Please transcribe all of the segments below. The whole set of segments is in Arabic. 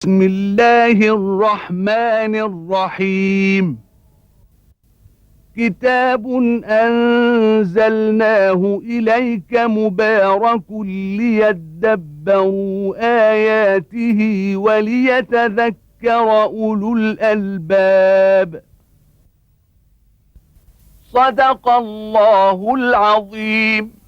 بسم الله الرحمن الرحيم. كتاب أنزلناه إليك مبارك ليدبروا آياته وليتذكر أولو الألباب. صدق الله العظيم.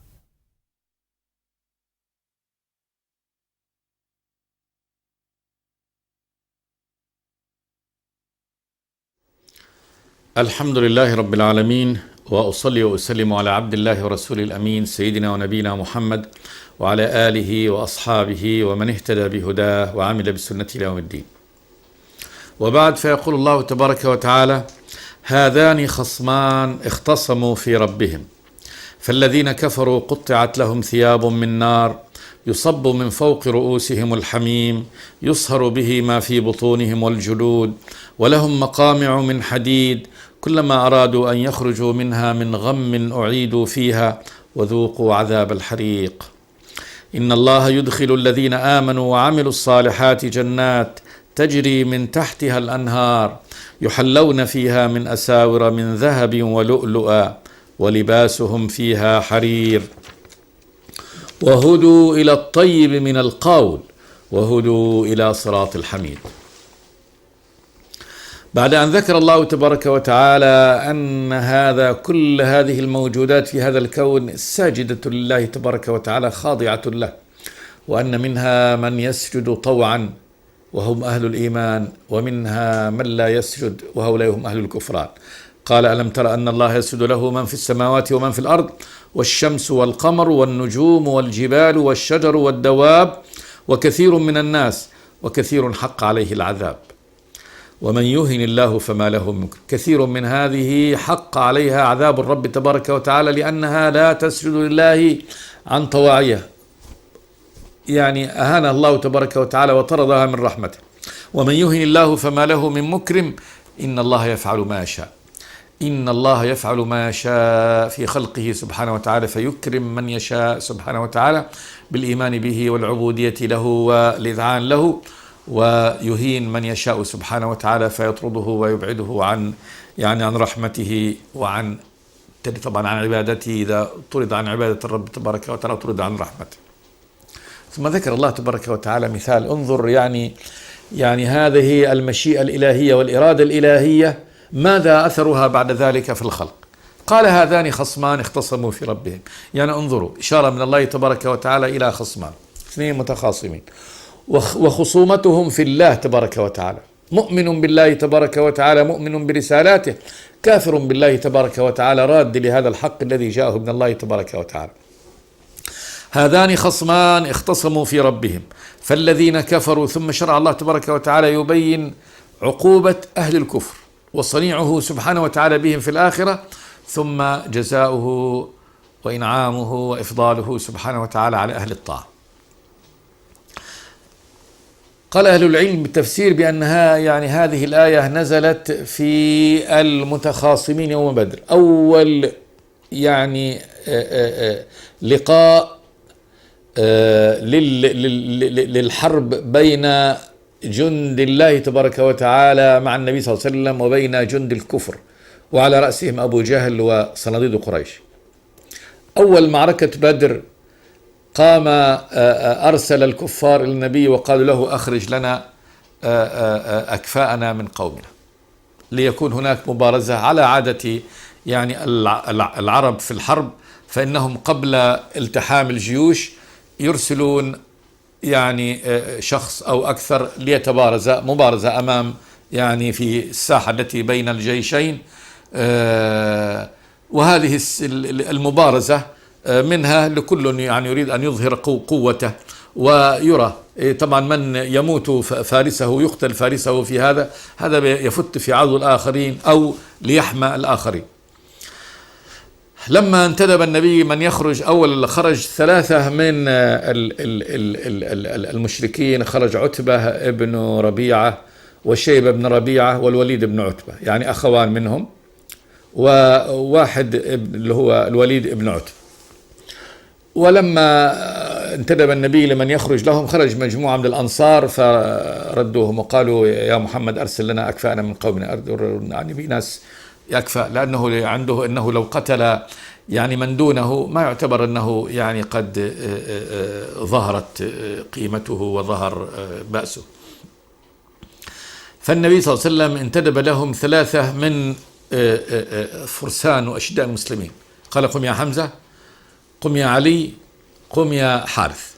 الحمد لله رب العالمين، وأصلي وأسلم على عبد الله ورسول الأمين سيدنا ونبينا محمد وعلى آله وأصحابه ومن اهتدى بهداه وعمل بسنته إلى يوم الدين. وبعد، فيقول الله تبارك وتعالى: هذان خصمان اختصموا في ربهم فالذين كفروا قطعت لهم ثياب من نار يصب من فوق رؤوسهم الحميم يصهر به ما في بطونهم والجلود ولهم مقامع من حديد كلما أرادوا أن يخرجوا منها من غم أعيدوا فيها وذوقوا عذاب الحريق. إن الله يدخل الذين آمنوا وعملوا الصالحات جنات تجري من تحتها الأنهار يحلون فيها من أساور من ذهب ولؤلؤا ولباسهم فيها حرير وهدوا إلى الطيب من القول وهدوا إلى صراط الحميد. بعد أن ذكر الله تبارك وتعالى أن كل هذه الموجودات في هذا الكون ساجدة لله تبارك وتعالى خاضعة له، وأن منها من يسجد طوعا وهم أهل الإيمان، ومنها من لا يسجد وهؤلاء هم أهل الكفران. قال: ألم تر أن الله يسجد له من في السماوات ومن في الأرض والشمس والقمر والنجوم والجبال والشجر والدواب وكثير من الناس وكثير حق عليه العذاب ومن يهن الله فما له من مكرم. كثير من هذه حق عليها عذاب الرب تبارك وتعالى لأنها لا تسجد لله عن طواعية، يعني أهانها الله تبارك وتعالى وطردها من رحمته. ومن يهن الله فما له من مكرم. إن الله يفعل ما يشاء، إن الله يفعل ما يشاء في خلقه سبحانه وتعالى، فيكرم من يشاء سبحانه وتعالى بالإيمان به والعبودية له والإذعان له، ويهين من يشاء سبحانه وتعالى فيطرده ويبعده عن رحمته وعن طبعا عن عبادته. إذا طرد عن عبادة الرب تبارك وتعالى طرد عن رحمته. ثم ذكر الله تبارك وتعالى مثال. انظر يعني هذه المشيئة الإلهية والإرادة الإلهية ماذا أثرها بعد ذلك في الخلق. قال: هذان خصمان اختصموا في ربهم. يعني انظروا، إشارة من الله تبارك وتعالى إلى خصمان، اثنين متخاصمين، وخصومتهم في الله تبارك وتعالى. مؤمن بالله تبارك وتعالى مؤمن برسالاته، كافر بالله تبارك وتعالى راد لهذا الحق الذي جاءه من الله تبارك وتعالى. هذان خصمان اختصموا في ربهم فالذين كفروا. ثم شرع الله تبارك وتعالى يبين عقوبة أهل الكفر وصنيعه سبحانه وتعالى بهم في الآخرة، ثم جزاؤه وإنعامه وإفضاله سبحانه وتعالى على أهل الطاعة. قال أهل العلم بالتفسير بأنها هذه الآية نزلت في المتخاصمين يوم بدر، أول لقاء للحرب بين جند الله تبارك وتعالى مع النبي صلى الله عليه وسلم وبين جند الكفر، وعلى رأسهم أبو جهل وصناديد قريش. أول معركة بدر قام أرسل الكفار إلى النبي وقالوا له: أخرج لنا أكفاءنا من قومنا، ليكون هناك مبارزة على عادة العرب في الحرب، فإنهم قبل التحام الجيوش يرسلون شخص أو أكثر ليتبارز مبارزة أمام في الساحة التي بين الجيشين. وهذه المبارزة منها لكل يريد أن يظهر قوته ويرى. طبعا من يموت فارسه يقتل فارسه في هذا يفت في عضو الآخرين أو ليحمى الآخرين. لما انتدب النبي من يخرج، أول خرج ثلاثة من المشركين، خرج عتبة ابن ربيعة وشيبة بن ربيعة والوليد بن عتبة، أخوان منهم، وواحد اللي هو الوليد بن عتبة. ولما انتدب النبي لمن يخرج لهم، خرج مجموعة من الأنصار فردوهم وقالوا يا محمد أرسل لنا أكفاءنا من قومنا، يعني ناس يكفأ، لأنه عنده أنه لو قتل يعني من دونه ما يعتبر أنه يعني قد ظهرت قيمته وظهر بأسه. فالنبي صلى الله عليه وسلم انتدب لهم 3 من فرسان وأشداء المسلمين، قال قم يا حمزة، قم يا علي، قم يا حارث،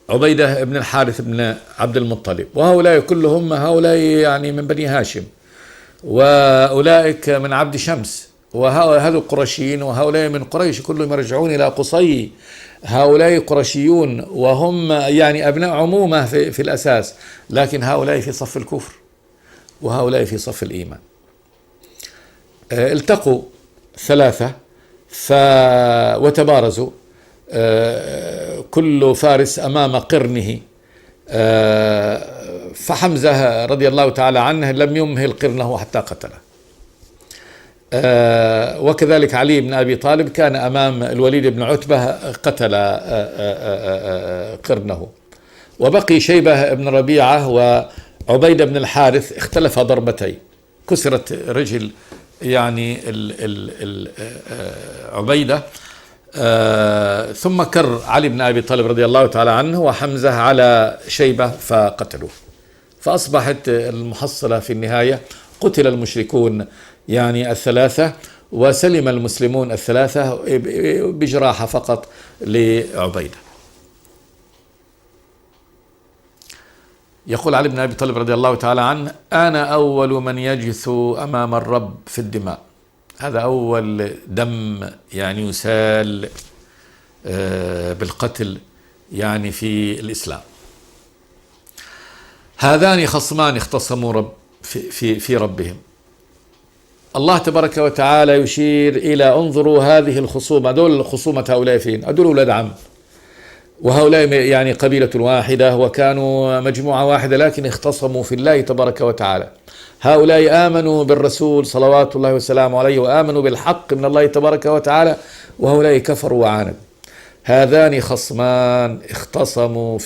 عبيدة بن الحارث بن عبد المطلب، وهؤلاء كلهم هؤلاء يعني من بني هاشم، وأولئك من عبد شمس، وهذول قرشيين، وهؤلاء من قريش، كلهم يرجعون إلى قصي. هؤلاء قرشيون وهم يعني أبناء عمومة في الأساس، لكن هؤلاء في صف الكفر وهؤلاء في صف الإيمان. التقوا 3 وتبارزوا، كل فارس أمام قرنه، فحمزة رضي الله تعالى عنه لم يمهل قرنه حتى قتله، وكذلك علي بن أبي طالب كان أمام الوليد بن عتبة قتل قرنه، وبقي شيبة بن ربيعة وعبيدة بن الحارث اختلف ضربتين، كسرت رجل يعني عبيدة، ثم كر علي بن أبي طالب رضي الله تعالى عنه وحمزة على شيبة فقتلوه، فأصبحت المحصلة في النهاية قتل المشركون يعني 3 وسلم المسلمون 3 بجراحة فقط لعبيدة. يقول علي بن أبي طالب رضي الله تعالى عنه أنا أول من يجثو أمام الرب في الدماء، هذا أول دم يعني يسال بالقتل يعني في الإسلام. هذان خصمان اختصموا في ربهم. الله تبارك وتعالى يشير إلى انظروا هذه الخصومة، دول خصومة هؤلاء فين؟ هذول أولاد عم، وهؤلاء يعني قبيلة واحدة وكانوا مجموعة واحدة، لكن اختصموا في الله تبارك وتعالى. هؤلاء آمنوا بالرسول صلوات الله وسلامه عليه وآمنوا بالحق من الله تبارك وتعالى، وهؤلاء كفروا وعاندوا. هذان خصمان اختصموا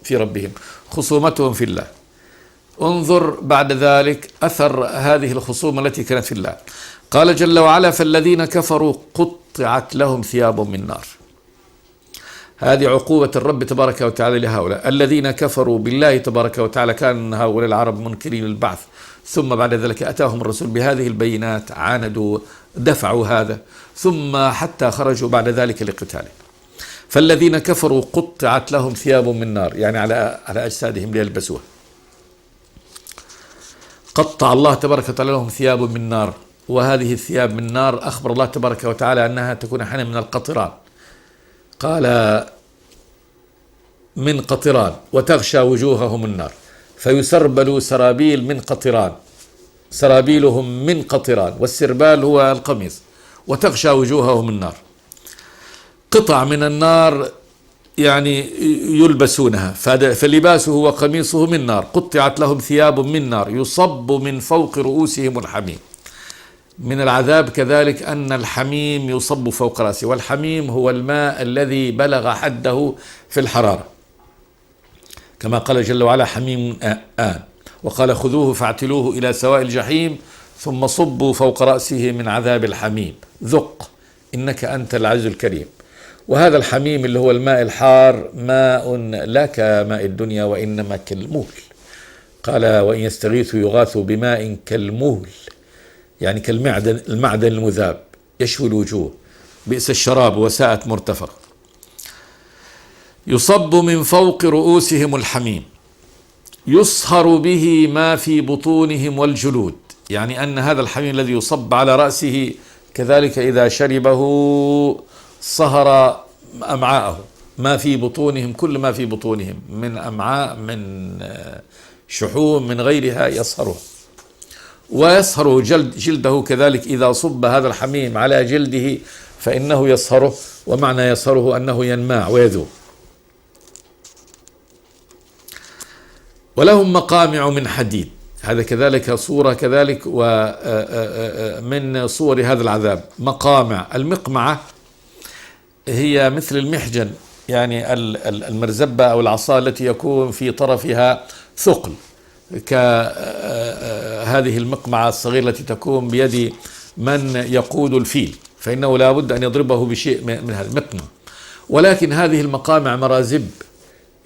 في ربهم، خصومتهم في الله. انظر بعد ذلك أثر هذه الخصومة التي كانت في الله، قال جل وعلا فالذين كفروا قطعت لهم ثياب من نار. هذه عقوبة الرب تبارك وتعالى لهؤلاء الذين كفروا بالله تبارك وتعالى. كان هؤلاء العرب منكرين البعث، ثم بعد ذلك أتاهم الرسول بهذه البينات، عاندوا دفعوا هذا، ثم حتى خرجوا بعد ذلك لقتاله. فالذين كفروا قطعت لهم ثياب من نار، يعني على أجسادهم ليلبسوها. قطع الله تبارك وتعالى لهم ثياب من نار، وهذه الثياب من نار أخبر الله تبارك وتعالى أنها تكون أحيانا من القطران، قال من قطران وتغشى وجوههم النار، فيسربلوا سرابيل من قطران، سرابيلهم من قطران، والسربال هو القميص، وتغشى وجوههم النار. قطع من النار يعني يلبسونها، فلباسه وقميصه من نار. قطعت لهم ثياب من نار يصب من فوق رؤوسهم الحميم. من العذاب كذلك أن الحميم يصب فوق رأسه، والحميم هو الماء الذي بلغ حده في الحرارة، كما قال جل وعلا حميم آن، وقال خذوه فاعتلوه إلى سواء الجحيم ثم صبوا فوق رأسه من عذاب الحميم ذق إنك أنت العزيز الكريم. وهذا الحميم اللي هو الماء الحار ماء لا كماء الدنيا وإنما كالمهل، قال وإن يستغيثوا يغاثوا بماء كالمهل، يعني المعدن المذاب يشوي الوجوه، بئس الشراب وساءت مرتفقة. يصب من فوق رؤوسهم الحميم يصهر به ما في بطونهم والجلود، يعني أن هذا الحميم الذي يصب على رأسه كذلك إذا شربه صهر أمعاءه، ما في بطونهم، كل ما في بطونهم من أمعاء من شحوم من غيرها يصهره. ويصهر جلده كذلك إذا صب هذا الحميم على جلده فإنه يصهره، ومعنى يصهره أنه ينماع ويذوب. ولهم مقامع من حديد، هذا كذلك صورة كذلك ومن صور هذا العذاب. مقامع، المقمعة هي مثل المحجن، يعني المرزبة أو العصا التي يكون في طرفها ثقل، كهذه المقمعة الصغيرة التي تكون بيد من يقود الفيل، فإنه لا بد أن يضربه بشيء من هذا المقمع. ولكن هذه المقامع مرازب،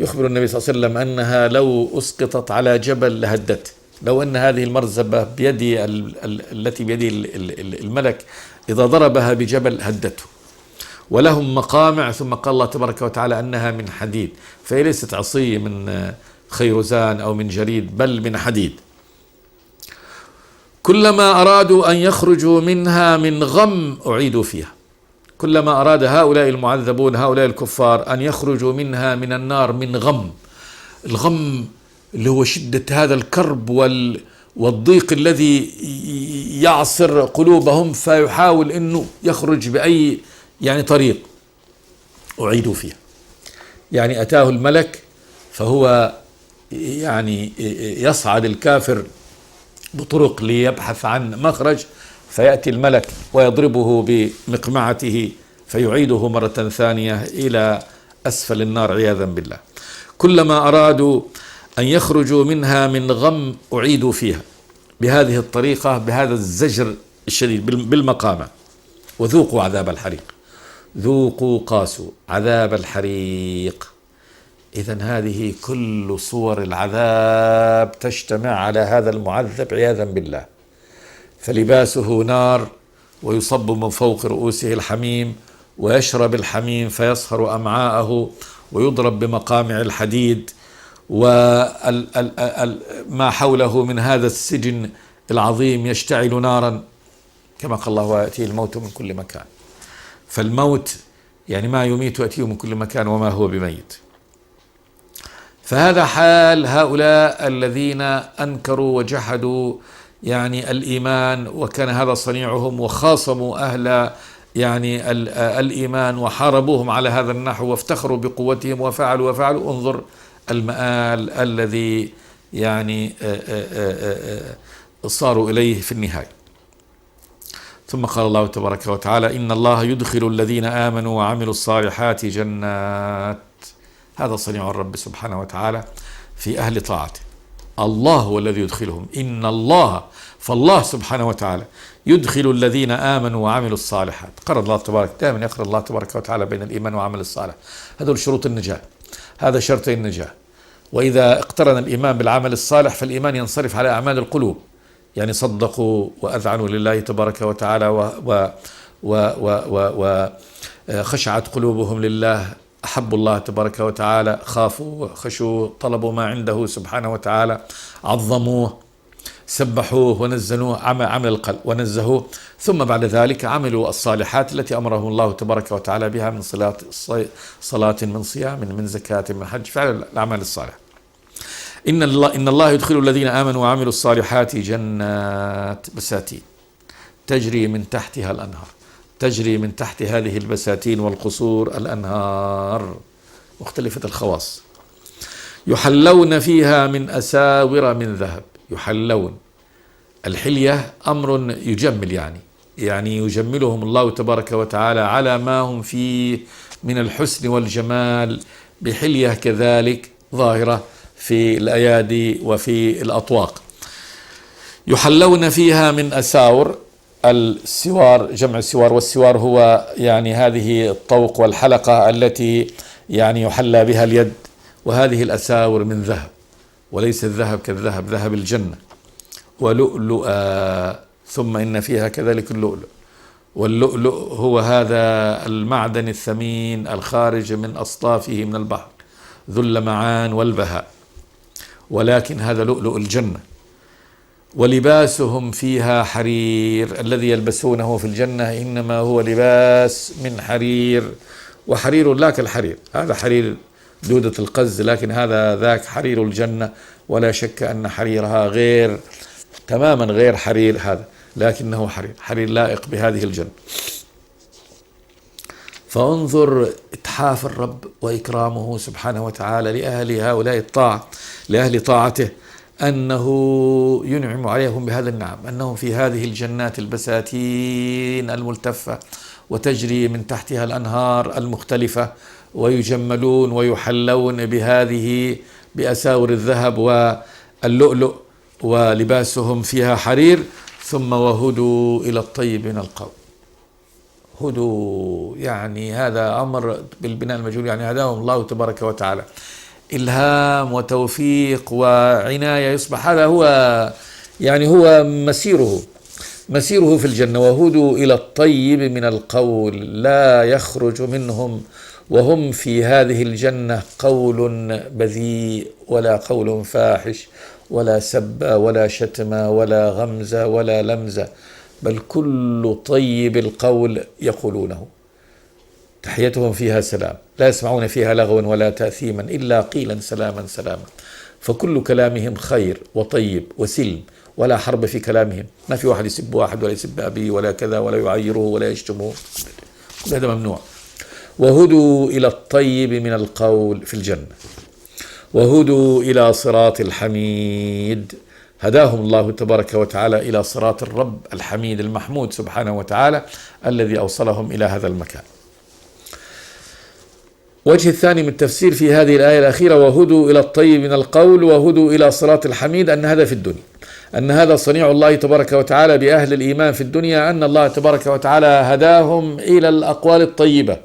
يخبر النبي صلى الله عليه وسلم أنها لو أسقطت على جبل لهدته، لو أن هذه المرزبة التي بيد الملك إذا ضربها بجبل هدته. ولهم مقامع، ثم قال الله تبارك وتعالى أنها من حديد، فهي ليست عصي من خيرزان أو من جريد، بل من حديد. كلما أرادوا أن يخرجوا منها من غم أعيدوا فيها. كلما أراد هؤلاء المعذبون، هؤلاء الكفار، أن يخرجوا منها من النار من غم، الغم اللي هو شدة هذا الكرب والضيق الذي يعصر قلوبهم، فيحاول أنه يخرج بأي طريق، أعيدوا فيها. يعني أتاه الملك فهو يصعد الكافر بطرق ليبحث عن مخرج، فيأتي الملك ويضربه بمقمعته فيعيده مرة ثانية إلى أسفل النار عياذا بالله. كلما أرادوا أن يخرجوا منها من غم أعيدوا فيها، بهذه الطريقة، بهذا الزجر الشديد بالمقامة. وذوقوا عذاب الحريق، ذوقوا قاسوا عذاب الحريق. إذن هذه كل صور العذاب تجتمع على هذا المعذب عياذا بالله. فلباسه نار، ويصب من فوق رؤوسه الحميم، ويشرب الحميم فيصهر أمعاءه، ويضرب بمقامع الحديد، وما حوله من هذا السجن العظيم يشتعل نارا، كما قال الله ويأتيه الموت من كل مكان. فالموت ما يميت يأتيه من كل مكان وما هو بميت. فهذا حال هؤلاء الذين أنكروا وجحدوا الإيمان، وكان هذا صنيعهم، وخاصموا أهل الإيمان وحاربوهم على هذا النحو، وافتخروا بقوتهم وفعلوا. انظر المآل الذي صاروا إليه في النهاية. ثم قال الله تبارك وتعالى: إن الله يدخل الذين آمنوا وعملوا الصالحات جنات. هذا صنيع الرب سبحانه وتعالى في أهل طاعته. الله هو الذي يدخلهم، إن الله، فالله سبحانه وتعالى يدخل الذين آمنوا وعملوا الصالحات. قرن الله تبارك، دائما يقرن الله تبارك وتعالى بين الإيمان وعمل الصالح. هذول شروط النجاة، هذا شرطي النجاة. وإذا اقترن الإيمان بالعمل الصالح فالإيمان ينصرف على أعمال القلوب، صدقوا وأذعنوا لله تبارك وتعالى وخشعت قلوبهم لله، أحبوا الله تبارك وتعالى، خافوا وخشوا، طلبوا ما عنده سبحانه وتعالى، عظموه، سبحوه ونزلوه، عمل القلب ونزهوه. ثم بعد ذلك عملوا الصالحات التي أمرهم الله تبارك وتعالى بها، من صلاة، من صيام، من زكاة، من حج، فعل الأعمال الصالحة. إن الله يدخل الذين آمنوا وعملوا الصالحات جنات بساتين تجري من تحتها الأنهار، تجري من تحت هذه البساتين والقصور الأنهار مختلفة الخواص، يحلون فيها من أساور من ذهب. يحلون، الحلية أمر يجمل، يعني يجملهم الله تبارك وتعالى على ما هم فيه من الحسن والجمال، بحلية كذلك ظاهرة في الأيادي وفي الأطواق. يحلون فيها من أساور، السوار جمع السوار، والسوار هو هذه الطوق والحلقة التي يحلى بها اليد. وهذه الأساور من ذهب، وليس الذهب كالذهب، ذهب الجنة، ولؤلؤا، ثم إن فيها كذلك اللؤلؤ. واللؤلؤ هو هذا المعدن الثمين الخارج من أصطافه من البحر، ذو اللمعان والبهاء، ولكن هذا لؤلؤ الجنة. ولباسهم فيها حرير، الذي يلبسونه في الجنة إنما هو لباس من حرير، وحرير لا كالحرير، هذا حرير دودة القز، لكن هذا ذاك حرير الجنة، ولا شك أن حريرها تماما غير حرير هذا، لكنه حرير لائق بهذه الجنة. فانظر إتحاف الرب وإكرامه سبحانه وتعالى لأهل هؤلاء الطاعة، لأهل طاعته، أنه ينعم عليهم بهذا النعم، أنهم في هذه الجنات البساتين الملتفة وتجري من تحتها الأنهار المختلفة، ويجملون ويحلون بهذه بأساور الذهب واللؤلؤ، ولباسهم فيها حرير. ثم وهدوا إلى الطيب من القول. هدوا يعني هذا أمر بالبناء المجهول، يعني هداهم الله تبارك وتعالى، إلهام وتوفيق وعناية. يصبح هذا هو يعني هو مسيره في الجنة. وهدوا إلى الطيب من القول، لا يخرج منهم وهم في هذه الجنة قول بذيء ولا قول فاحش ولا سب ولا شتم ولا غمز ولا لمز، بل كل طيب القول يقولونه. تحيتهم فيها سلام، لا يسمعون فيها لغوا ولا تأثيما إلا قيلا سلاما سلاما. فكل كلامهم خير وطيب وسلم، ولا حرب في كلامهم، ما في واحد يسب واحد ولا يسب أبيه ولا كذا ولا يعيره ولا يشتمه، كل هذا ممنوع. وهدوا إلى الطيب من القول في الجنة. وهدوا إلى صراط الحميد، هداهم الله تبارك وتعالى إلى صراط الرب الحميد المحمود سبحانه وتعالى الذي أوصلهم إلى هذا المكان. وجه الثاني من التفسير في هذه الآية الأخيرة، وهدوا إلى الطيب من القول وهدوا إلى صراط الحميد، أن هذا في الدنيا، أن هذا صنيع الله تبارك وتعالى بأهل الإيمان في الدنيا، أن الله تبارك وتعالى هداهم إلى الأقوال الطيبة،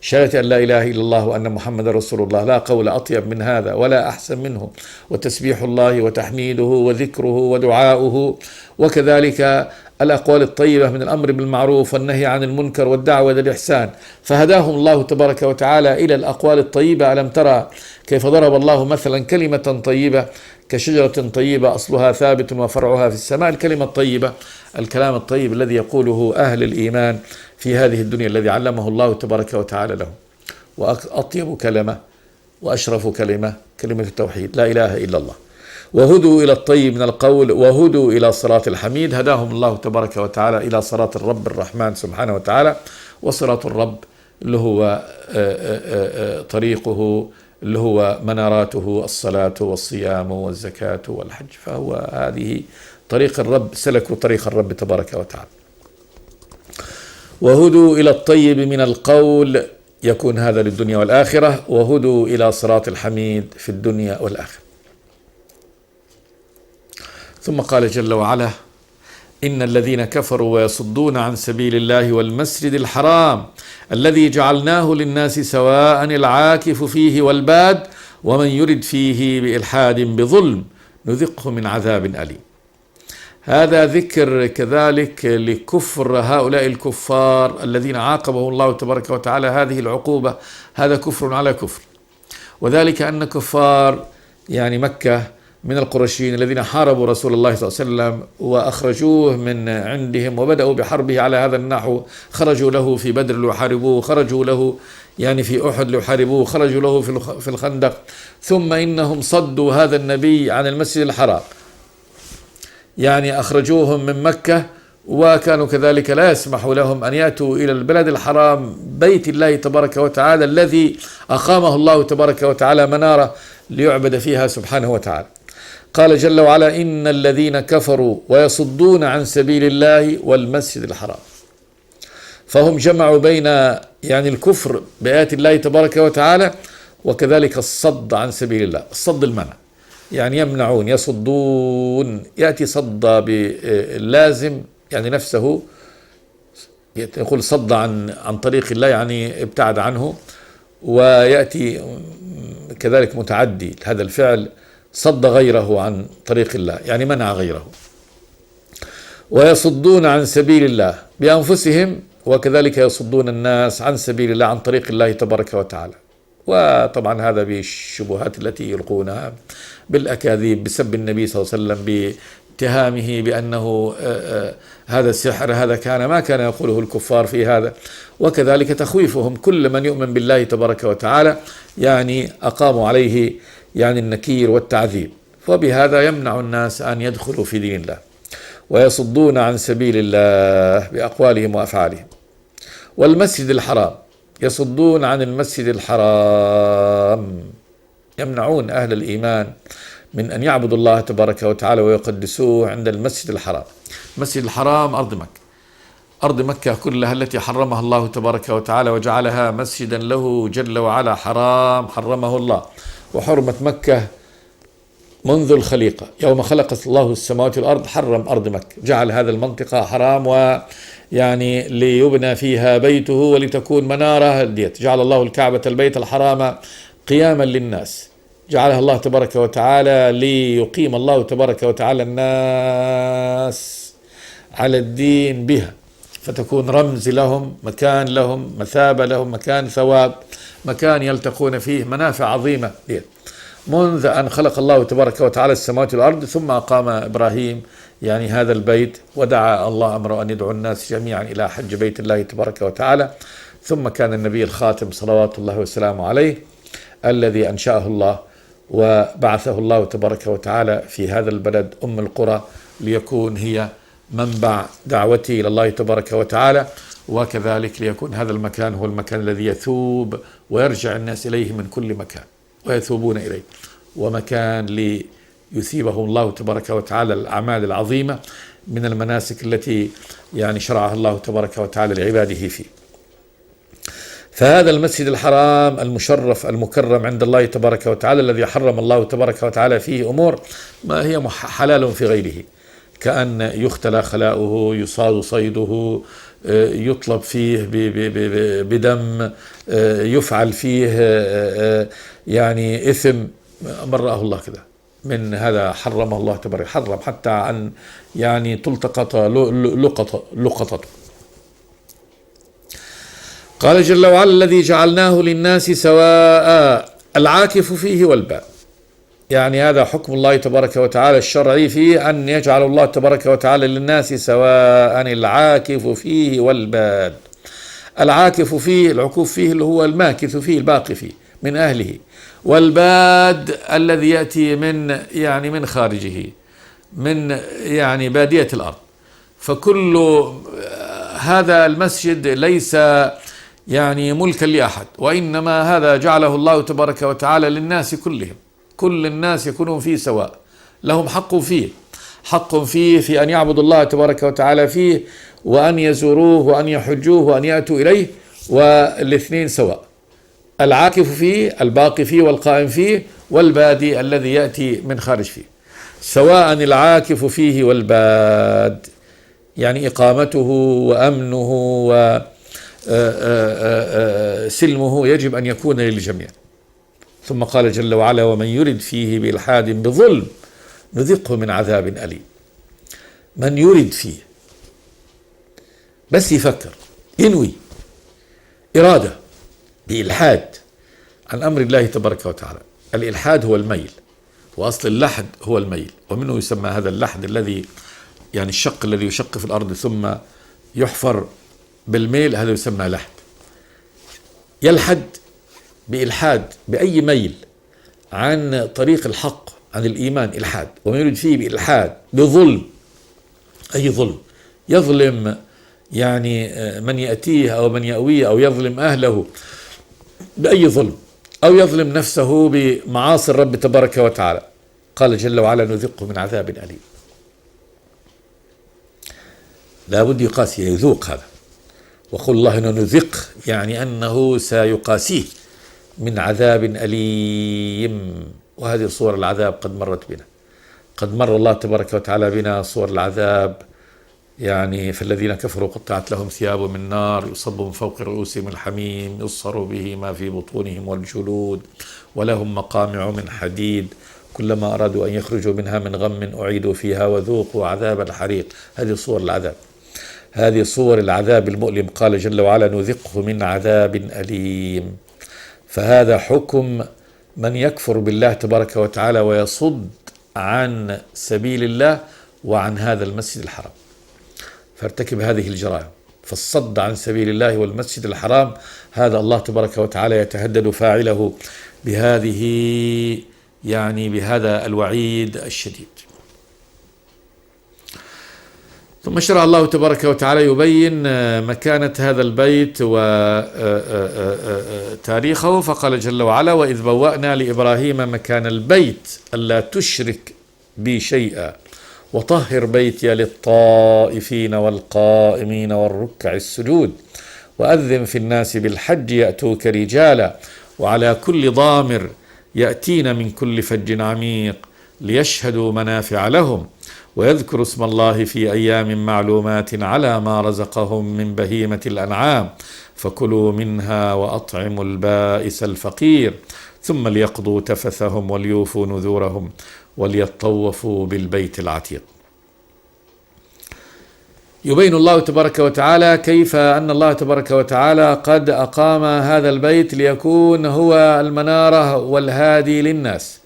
شهادة أن لا إله إلا الله وأن محمد رسول الله، لا قول أطيب من هذا ولا أحسن منه، وتسبيح الله وتحميده وذكره ودعاؤه، وكذلك الأقوال الطيبة من الأمر بالمعروف والنهي عن المنكر والدعوة إلى الإحسان. فهداهم الله تبارك وتعالى إلى الأقوال الطيبة. ألم ترى كيف ضرب الله مثلا كلمة طيبة كشجرة طيبة أصلها ثابت وفرعها في السماء. الكلمة الطيبة، الكلام الطيب الذي يقوله أهل الإيمان في هذه الدنيا، الذي علمه الله تبارك وتعالى لهم. وأطيب كلمة وأشرف كلمة كلمة التوحيد، لا إله إلا الله. وهدوا إلى الطيب من القول وهدوا إلى صراط الحميد، هداهم الله تبارك وتعالى إلى صراط الرب الرحمن سبحانه وتعالى. وصراط الرب اللي هو طريقه، اللي هو مناراته الصلاة والصيام والزكاة والحج، فهو هذه طريق الرب، سلكوا طريق الرب تبارك وتعالى. وهدوا إلى الطيب من القول، يكون هذا للدنيا والآخرة. وهدوا إلى صراط الحميد في الدنيا والآخرة. ثم قال جل وعلا: إن الذين كفروا ويصدون عن سبيل الله والمسجد الحرام الذي جعلناه للناس سواء العاكف فيه والباد ومن يرد فيه بإلحاد بظلم نذقه من عذاب أليم. هذا ذكر كذلك لكفر هؤلاء الكفار الذين عاقبهم الله تبارك وتعالى هذه العقوبة. هذا كفر على كفر، وذلك أن كفار يعني مكة من القرشيين الذين حاربوا رسول الله صلى الله عليه وسلم وأخرجوه من عندهم وبدأوا بحربه على هذا النحو. خرجوا له في بدر ليحاربوه، خرجوا له يعني في أحد ليحاربوه، خرجوا له في الخندق، ثم إنهم صدوا هذا النبي عن المسجد الحرام، يعني أخرجوهم من مكة، وكانوا كذلك لا يسمح لهم أن يأتوا إلى البلد الحرام بيت الله تبارك وتعالى الذي أقامه الله تبارك وتعالى منارة ليعبد فيها سبحانه وتعالى. قال جل وعلا: إن الذين كفروا ويصدون عن سبيل الله والمسجد الحرام. فهم جمعوا بين يعني الكفر بآيات الله تبارك وتعالى وكذلك الصد عن سبيل الله. الصد المنع، يعني يمنعون، يصدون، يأتي صد باللازم يعني نفسه، يقول صد عن طريق الله يعني ابتعد عنه، ويأتي كذلك متعدي هذا الفعل صد غيره عن طريق الله يعني منع غيره. ويصدون عن سبيل الله بأنفسهم وكذلك يصدون الناس عن سبيل الله عن طريق الله تبارك وتعالى. وطبعا هذا بالشبهات التي يلقونها، بالأكاذيب، بسب النبي صلى الله عليه وسلم، باتهامه بأنه هذا السحر، هذا كان ما كان يقوله الكفار في هذا، وكذلك تخويفهم. كل من يؤمن بالله تبارك وتعالى يعني أقاموا عليه يعني النكير والتعذيب، وبهذا يمنع الناس أن يدخلوا في دين الله. ويصدون عن سبيل الله بأقوالهم وأفعالهم. والمسجد الحرام، يصدون عن المسجد الحرام، يمنعون أهل الإيمان من أن يعبدوا الله تبارك وتعالى ويقدسوه عند المسجد الحرام. المسجد الحرام أرض مكة، أرض مكة كلها التي حرمها الله تبارك وتعالى وجعلها مسجدا له جل وعلا، حرام حرمه الله. وحرمة مكة منذ الخليقة، يوم خلق الله السماوات والأرض حرم أرض مكة، جعل هذا المنطقة حرام، ويعني ليبنى فيها بيته ولتكون منارة ديت. جعل الله الكعبة البيت الحرام قياما للناس، جعلها الله تبارك وتعالى ليقيم الله تبارك وتعالى الناس على الدين بها، فتكون رمز لهم، مكان لهم، مثابة لهم، مكان ثواب، مكان يلتقون فيه منافع عظيمة ديت. منذ أن خلق الله تبارك وتعالى السماوات والأرض، ثم أقام إبراهيم يعني هذا البيت، ودعا الله أمره أن يدعو الناس جميعا إلى حج بيت الله تبارك وتعالى. ثم كان النبي الخاتم صلوات الله وسلامه عليه الذي أنشأه الله وبعثه الله تبارك وتعالى في هذا البلد أم القرى، ليكون هي منبع دعوته إلى الله تبارك وتعالى، وكذلك ليكون هذا المكان هو المكان الذي يثوب ويرجع الناس إليه من كل مكان ويثوبون إليه، ومكان ليثيبهم الله تبارك وتعالى الأعمال العظيمة من المناسك التي يعني شرعها الله تبارك وتعالى لعباده فيه. فهذا المسجد الحرام المشرف المكرم عند الله تبارك وتعالى، الذي حرم الله تبارك وتعالى فيه أمور ما هي حلال في غيره، كأن يختلى خلاؤه، يصاد صيده، يطلب فيه بدم، يفعل فيه يعني إثم، مرأه الله كذا من هذا حرمه الله تبارك، حرم حتى عن يعني تلتقط لقطته. قال جل وعلا: الذي جعلناه للناس سواء، العاكف فيه والباد. يعني هذا حكم الله تبارك وتعالى الشرعي فيه، أن يجعل الله تبارك وتعالى للناس سواء، العاكف فيه والباد. العاكف فيه، العكوف فيه اللي هو الماكث فيه، الباقي فيه من أهله، والباد الذي يأتي من يعني من خارجه، من يعني بادية الأرض. فكل هذا المسجد ليس يعني ملكا لأحد، وإنما هذا جعله الله تبارك وتعالى للناس كلهم، كل الناس يكونون فيه سواء، لهم حق فيه، حق فيه في أن يعبدوا الله تبارك وتعالى فيه، وأن يزوروه، وأن يحجوه، وأن يأتوا إليه، والاثنين سواء. العاكف فيه، الباقي فيه والقائم فيه، والبادي الذي يأتي من خارج فيه، سواء العاكف فيه والباد، يعني إقامته وأمنه وسلمه يجب أن يكون للجميع. ثم قال جل وعلا: ومن يرد فيه بإلحاد بظلم نذقه من عذاب أليم. من يرد فيه، بس يفكر، ينوي إرادة بإلحاد عن أمر الله تبارك وتعالى. الإلحاد هو الميل، وأصل اللحد هو الميل، ومنه يسمى هذا اللحد الذي يعني الشق الذي يشق في الأرض ثم يحفر بالميل، هذا يسمى لحد. يلحد بإلحاد، بأي ميل عن طريق الحق، عن الإيمان، إلحاد. ومن يريد فيه بإلحاد بظلم، أي ظلم، يظلم يعني من يأتيه أو من يأويه، أو يظلم أهله بأي ظلم، أو يظلم نفسه بمعاصي الرب تبارك وتعالى. قال جل وعلا: نذقه من عذاب أليم. لا بد يقاسي، يذوق هذا. وقل الله إنه نذق، يعني أنه سيقاسيه من عذاب أليم. وهذه صور العذاب قد مرت بنا، قد مر الله تبارك وتعالى بنا صور العذاب. يعني فالذين كفروا قطعت لهم ثياب من نار يصب من فوق رؤوسهم الحميم يصهر به ما في بطونهم والجلود ولهم مقامع من حديد كلما أرادوا أن يخرجوا منها من غم أعيدوا فيها وذوقوا عذاب الحريق. هذه صور العذاب، هذه صور العذاب المؤلم. قال جل وعلا: نذقه من عذاب أليم. فهذا حكم من يكفر بالله تبارك وتعالى ويصد عن سبيل الله وعن هذا المسجد الحرام، فارتكب هذه الجرائم. فالصد عن سبيل الله والمسجد الحرام، هذا الله تبارك وتعالى يتهدد فاعله بهذا الوعيد الشديد. ثم شرع الله تبارك وتعالى يبين مكانة هذا البيت وتاريخه، فقال جل وعلا: وإذ بوأنا لإبراهيم مكان البيت ألا تشرك بي شيئا وطهر بيتي للطائفين والقائمين والركع السجود وأذن في الناس بالحج يأتوك رجالا وعلى كل ضامر يأتين من كل فج عميق ليشهدوا منافع لهم ويذكروا اسم الله في أيام معلومات على ما رزقهم من بهيمة الأنعام فكلوا منها وأطعموا البائس الفقير ثم ليقضوا تفثهم وليوفوا نذورهم وليطوفوا بالبيت العتيق. يبين الله تبارك وتعالى كيف أن الله تبارك وتعالى قد أقام هذا البيت ليكون هو المنارة والهادي للناس.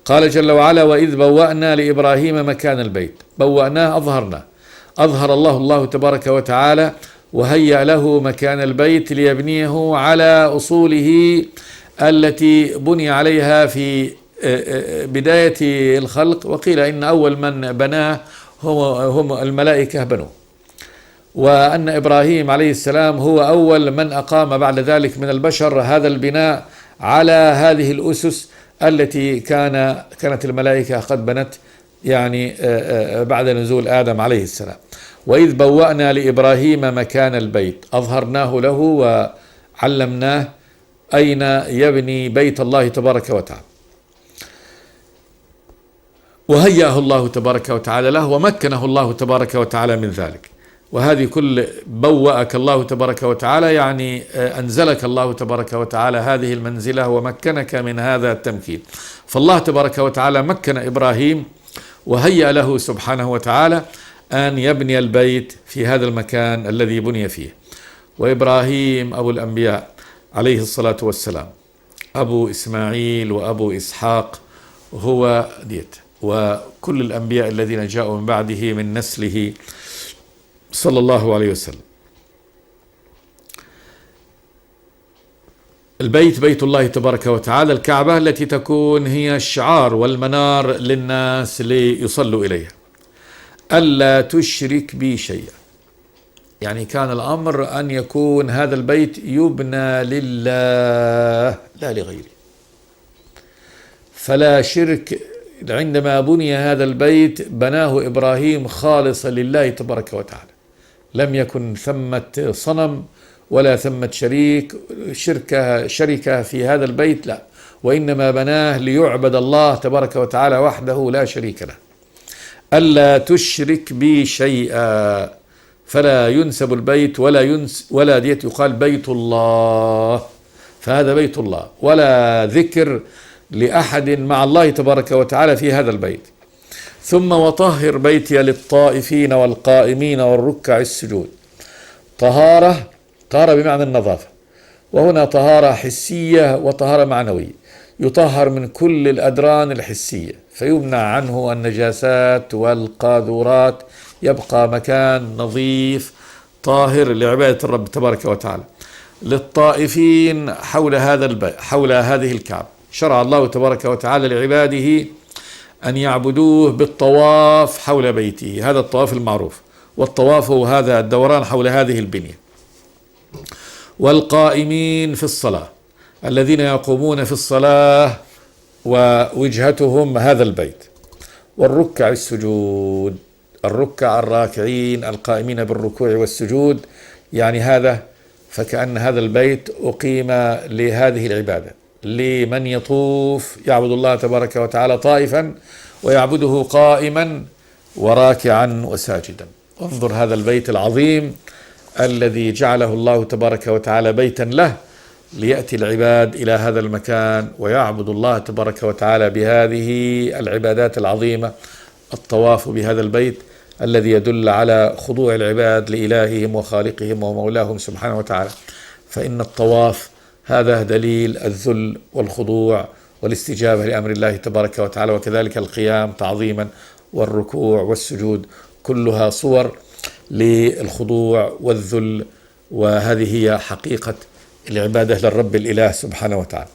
قال جل وعلا: وإذ بوأنا لإبراهيم مكان البيت. بوأناه أظهرنا، أظهر الله تبارك وتعالى وهيأ له مكان البيت ليبنيه على أصوله التي بني عليها في بداية الخلق. وقيل إن أول من بناه هم الملائكة بنوه، وأن إبراهيم عليه السلام هو أول من أقام بعد ذلك من البشر هذا البناء على هذه الأسس التي كانت الملائكة قد بنت يعني بعد نزول آدم عليه السلام. وإذ بوأنا لإبراهيم مكان البيت، أظهرناه له وعلمناه أين يبني بيت الله تبارك وتعالى، وهيأه الله تبارك وتعالى له ومكنه الله تبارك وتعالى من ذلك. وهذه كل بوأك الله تبارك وتعالى يعني أنزلك الله تبارك وتعالى هذه المنزلة ومكنك من هذا التمكين. فالله تبارك وتعالى مكن إبراهيم وهيأ له سبحانه وتعالى أن يبني البيت في هذا المكان الذي بني فيه. وإبراهيم أبو الأنبياء عليه الصلاة والسلام، أبو إسماعيل وأبو إسحاق هو ديت، وكل الأنبياء الذين جاءوا من بعده من نسله صلى الله عليه وسلم. البيت بيت الله تبارك وتعالى، الكعبة التي تكون هي الشعار والمنار للناس ليصلوا إليها. ألا تشرك بي شيئا، يعني كان الأمر أن يكون هذا البيت يبنى لله لا لغيره، فلا شرك. عندما بني هذا البيت بناه إبراهيم خالصا لله تبارك وتعالى، لم يكن ثمة صنم ولا ثمة شركة في هذا البيت، لا، وإنما بناه ليعبد الله تبارك وتعالى وحده لا شريك له. ألا تشرك بي شيئا، فلا ينسب البيت ولا ديت يقال بيت الله، فهذا بيت الله، ولا ذكر لأحد مع الله تبارك وتعالى في هذا البيت. ثم وطهر بيتي للطائفين والقائمين والركع السجود. طهارة بمعنى النظافة، وهنا طهارة حسية وطهارة معنوية. يطهر من كل الأدران الحسية فيمنع عنه النجاسات والقاذورات، يبقى مكان نظيف طاهر لعبادة الرب تبارك وتعالى. للطائفين حول هذه الكعبة شرع الله تبارك وتعالى لعباده أن يعبدوه بالطواف حول بيته، هذا الطواف المعروف، والطواف هو هذا الدوران حول هذه البنية. والقائمين في الصلاة، الذين يقومون في الصلاة ووجهتهم هذا البيت. والركع السجود، الركع الراكعين القائمين بالركوع والسجود، يعني هذا فكأن هذا البيت أقيم لهذه العبادة، لمن يطوف يعبد الله تبارك وتعالى طائفا ويعبده قائما وراكعا وساجدا. انظر هذا البيت العظيم الذي جعله الله تبارك وتعالى بيتا له ليأتي العباد إلى هذا المكان ويعبد الله تبارك وتعالى بهذه العبادات العظيمة. الطواف بهذا البيت الذي يدل على خضوع العباد لإلههم وخالقهم ومولاهم سبحانه وتعالى، فإن الطواف هذا دليل الذل والخضوع والاستجابة لأمر الله تبارك وتعالى، وكذلك القيام تعظيما والركوع والسجود كلها صور للخضوع والذل، وهذه هي حقيقة العبادة للرب الإله سبحانه وتعالى.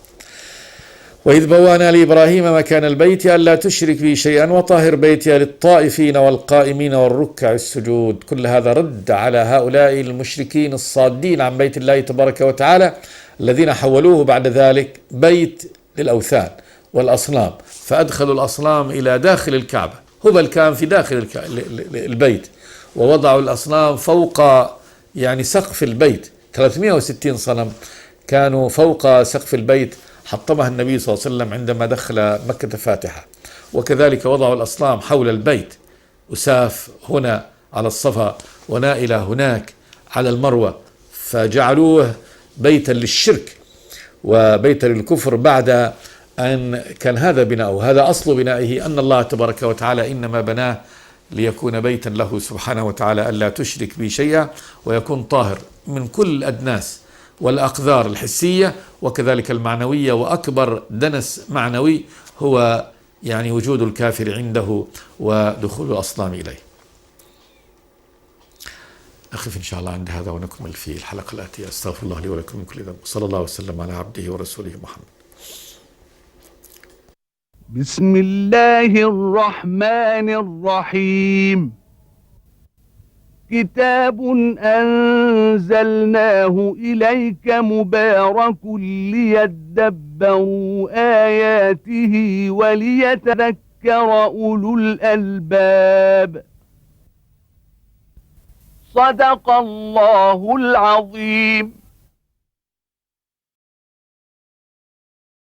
وإذ بوأنا لإبراهيم مكان البيت ألا تشرك بي شيئا وطهر بيتي للطائفين والقائمين والركع السجود. كل هذا رد على هؤلاء المشركين الصادين عن بيت الله تبارك وتعالى الذين حولوه بعد ذلك بيت للأوثان والأصنام، فأدخلوا الأصنام إلى داخل الكعبة هبل كان في داخل البيت، ووضعوا الأصنام فوق يعني سقف البيت. 360 صنم كانوا فوق سقف البيت، حطمها النبي صلى الله عليه وسلم عندما دخل مكة فاتحة. وكذلك وضعوا الأصنام حول البيت، أساف هنا على الصفا، ونائلة هناك على المروة، فجعلوه بيتا للشرك وبيتا للكفر، بعد أن كان هذا بناؤه، هذا أصل بنائه، أن الله تبارك وتعالى إنما بناه ليكون بيتا له سبحانه وتعالى، ألا تشرك بي شيئا، ويكون طاهر من كل الأدناس والأقذار الحسية وكذلك المعنوية. وأكبر دنس معنوي هو يعني وجود الكافر عنده ودخول الأصنام إليه. أخف إن شاء الله عند هذا ونكمل في الحلقة الآتية. أستغفر الله لي ولكم من كل ذنب، صلى الله وسلم على عبده ورسوله محمد. بسم الله الرحمن الرحيم. كتاب أنزلناه إليك مبارك ليدبروا آياته وليتذكر أولو الألباب. صدق الله العظيم.